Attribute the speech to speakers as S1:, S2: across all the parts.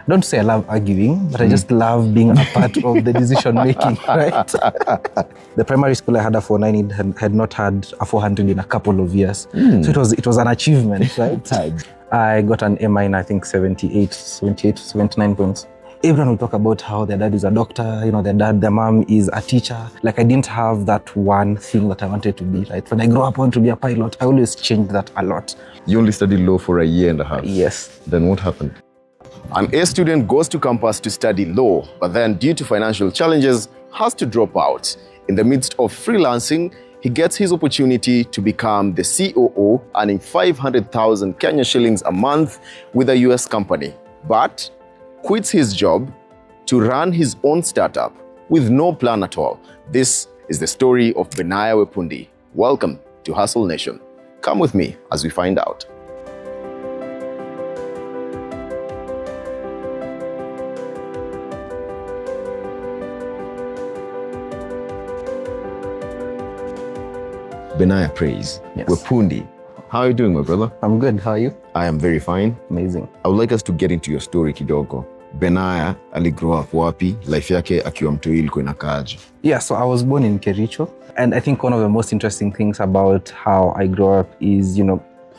S1: don't say I love arguing, but I just love being a part of the decision making, right? The primary school I had a 490 had not had a 400 in a couple of years. So it was an achievement, right? I got an A minor, I think 79 points. Everyone will talk about how their dad is a doctor, their mom is a teacher. Like I didn't have that one thing that I wanted to be, right? When I grew up, I wanted to be a pilot. I always changed that a lot.
S2: You only studied law for a year and a half?
S1: Yes.
S2: Then what happened? An A student goes to campus to study law, but then due to financial challenges, has to drop out. In the midst of freelancing, he gets his opportunity to become the COO, earning 500,000 Kenya shillings a month with a US company, but quits his job to run his own startup with no plan at all. This is the story of Benaiah Wepundi. Welcome to Hustle Nation. Come with me as we find out. Benaiah Praise.
S1: Yes.
S2: Wepundi. How are you doing, my brother?
S1: I'm good. How are you?
S2: I am very fine.
S1: Amazing.
S2: I would like us to get into your story kidogo. Benaiah aligrow up wapi? Life yake akiwa mtoi ilikuwa inakaaje?
S1: Yeah, so I was born in Kericho. And I think one of the most interesting things about how I grew up is,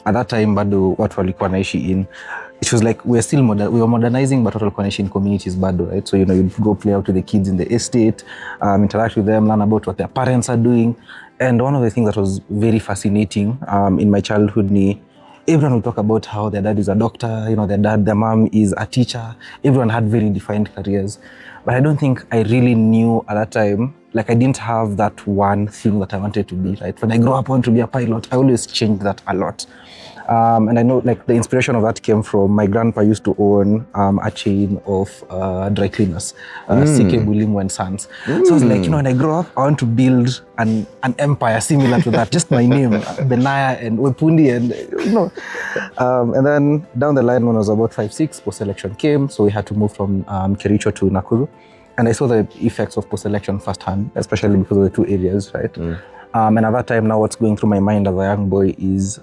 S1: at that time, bado watu walikuwa naishi in, it was like we were modernizing, but watu walikuwa naishi in communities bado, right? So, you'd go play out with the kids in the estate, interact with them, learn about what their parents are doing. And one of the things that was very fascinating in my childhood, everyone would talk about how their dad is a doctor, their mom is a teacher. Everyone had very defined careers. But I don't think I really knew at that time, like I didn't have that one thing that I wanted to be, right? When I grew up, I wanted to be a pilot. I always changed that a lot. And I know like the inspiration of that came from my grandpa used to own a chain of dry cleaners, CK Bulimu and Sons. So I was like, when I grow up, I want to build an empire similar to that. Just my name, Benaiah and Wepundi, and then down the line when I was about 5-6, post-election came. So we had to move from Kericho to Nakuru. And I saw the effects of post-election firsthand, especially because of the two areas, right? And at that time now what's going through my mind as a young boy is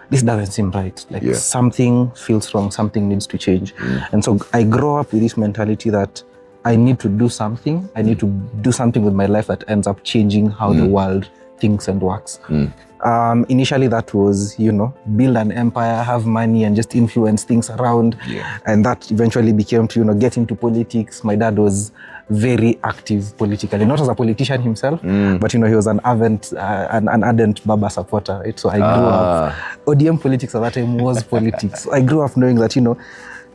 S1: this doesn't seem right. Like something feels wrong, something needs to change. And so I grow up with this mentality that I need to do something. I need to do something with my life that ends up changing how the world thinks and works. Initially that was, build an empire, have money and just influence things around. And that eventually became to, get into politics. My dad was very active politically, not as a politician himself, but he was an ardent Baba supporter, right? So I grew up, ODM politics at that time was politics. So I grew up knowing that,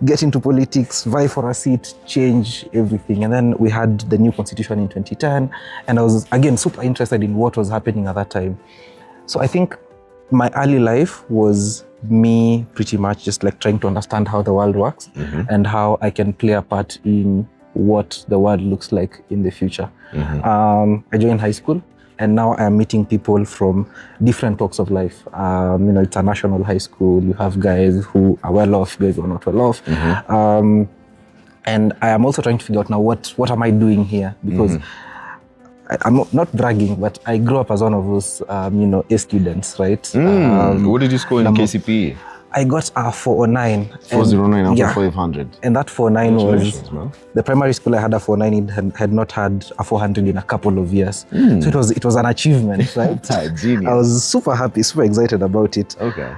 S1: get into politics, vie for a seat, change everything. And then we had the new constitution in 2010. And I was, again, super interested in what was happening at that time. So I think my early life was me pretty much just like trying to understand how the world works and how I can play a part in what the world looks like in the future. I joined high school and now I am meeting people from different walks of life. It's a national high school. You have guys who are well off, guys who are not well off. And I am also trying to figure out now what am I doing here? Because I'm not bragging, but I grew up as one of those, A students, right?
S2: What did you score in KCPE?
S1: I got a 409.
S2: 409 out of 500.
S1: And that 409 was, the primary school I had a 409 had not had a 400 in a couple of years. So it was an achievement, right?
S2: Genius.
S1: I was super happy, super excited about it.
S2: Okay.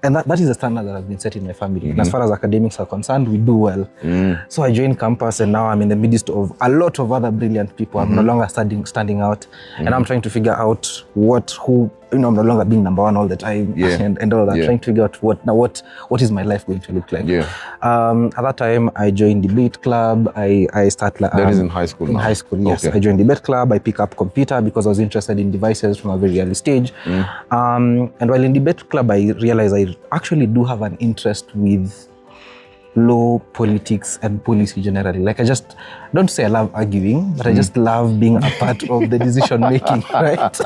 S1: And that is the standard that has been set in my family. And as far as academics are concerned, we do well. So I joined campus and now I'm in the midst of a lot of other brilliant people. I'm no longer standing out. And I'm trying to figure out I'm no longer being number one all the time and all that. Trying to figure out what is my life going to look like. At that time, I joined debate club. I started.
S2: That is in high school.
S1: In high school, yes. Okay. I joined debate club. I pick up computer because I was interested in devices from a very early stage. And while in debate club, I realized I actually do have an interest with law, politics, and policy generally. Like I just don't say I love arguing, but I just love being a part of the decision making, right?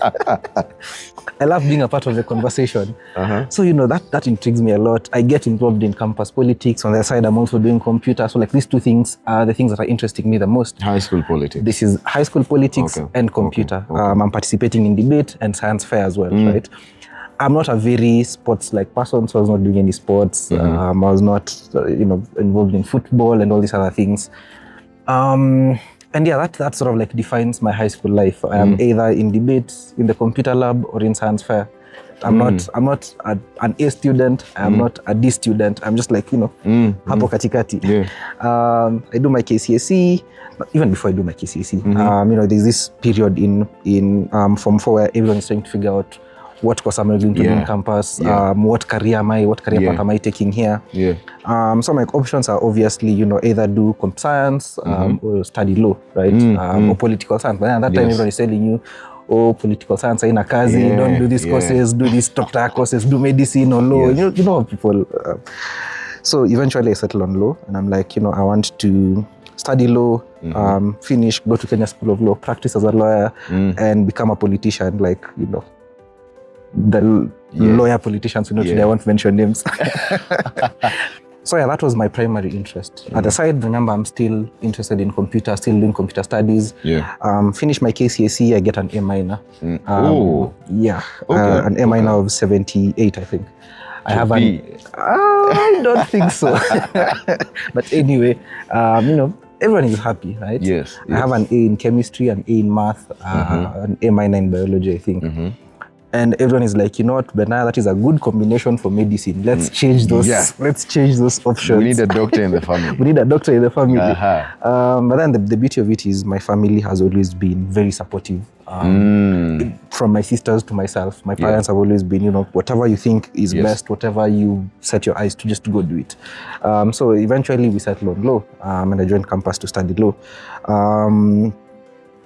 S1: I love being a part of the conversation. So, that intrigues me a lot. I get involved in campus politics. On the side, I'm also doing computer. So like these two things are the things that are interesting me the most.
S2: High school politics.
S1: This is high school politics and computer. I'm participating in debate and science fair as well, right? I'm not a very sports-like person, so I was not doing any sports. I was not, involved in football and all these other things. And yeah, that sort of like defines my high school life. I am either in debates, in the computer lab, or in science fair. I'm not an A student. I'm not a D student. I'm just like, hapo katikati.
S2: Yeah.
S1: I do my KCSE. Even before I do my KCSE, there's this period in Form 4 where everyone is trying to figure out what course am I going to do on campus, what career path am I taking here. So my options are obviously, either do comp science or study law, right? Or political science. But at that time, everyone is telling you, political science haina kazi, don't do these courses, do these doctor courses, do medicine or law. You know people. So eventually I settled on law, and I'm like, I want to study law, finish, go to Kenya School of Law, practice as a lawyer, and become a politician, like, the lawyer politicians today. I won't mention names. So yeah, that was my primary interest. At the side, remember, I'm still interested in computer, still doing computer studies. Finish my KCSE, I get an A minor. An A minor of 78, I think. I have I don't think so. But anyway, everyone is happy, right?
S2: Yes.
S1: I have an A in chemistry, an A in math, an A minor in biology, I think. And everyone is like, what, Benaiah, that is a good combination for medicine. Let's change those. Let's change those options.
S2: We need a doctor in the family.
S1: We need a doctor in the family. But then the beauty of it is my family has always been very supportive. From my sisters to myself, my parents have always been, whatever you think is best, whatever you set your eyes to, just go do it. So eventually we settled on law, and I joined campus to study law.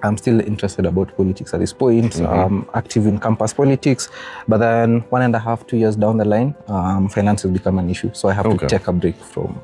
S1: I'm still interested about politics at this point. Active in campus politics, but then 1.5, 2 years down the line, finance has become an issue. So I have to take a break from.